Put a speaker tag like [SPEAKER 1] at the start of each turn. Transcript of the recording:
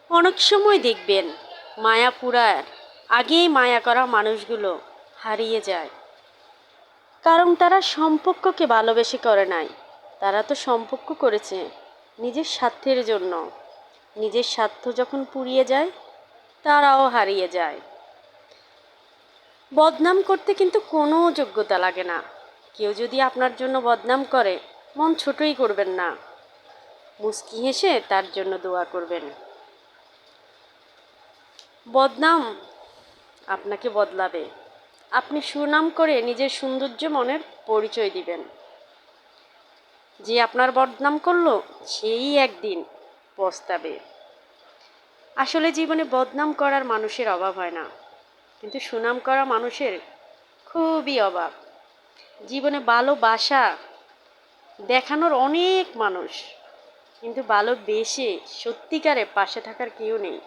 [SPEAKER 1] অনেক সময় দেখবেন মায়া পুরার আগেই মায়া করা মানুষগুলো হারিয়ে যায়, কারণ তারা সম্পর্ককে ভালোবেসে করে নাই। তারা তো সম্পর্ক করেছে নিজের স্বার্থের জন্য। নিজের স্বার্থ যখন পুড়িয়ে যায়, তারাও হারিয়ে যায়। বদনাম করতে কিন্তু কোনো যোগ্যতা লাগে না। কেউ যদি আপনার জন্য বদনাম করে, মন ছোটই করবেন না, মুচকি হেসে তার জন্য দোয়া করবেন। বদনাম আপনাকে বদলাবে। আপনি সুনাম করে নিজের সৌন্দর্য মনের পরিচয় দিবেন। যে আপনার বদনাম করলো, সেই একদিন পস্তাবে। আসলে জীবনে বদনাম করার মানুষের অভাব হয় না, কিন্তু সুনাম করা মানুষের খুবই অভাব। জীবনে ভালোবাসা দেখানোর অনেক মানুষ, কিন্তু ভালোবেসে সত্যিকারে পাশে থাকার কেউ নেই।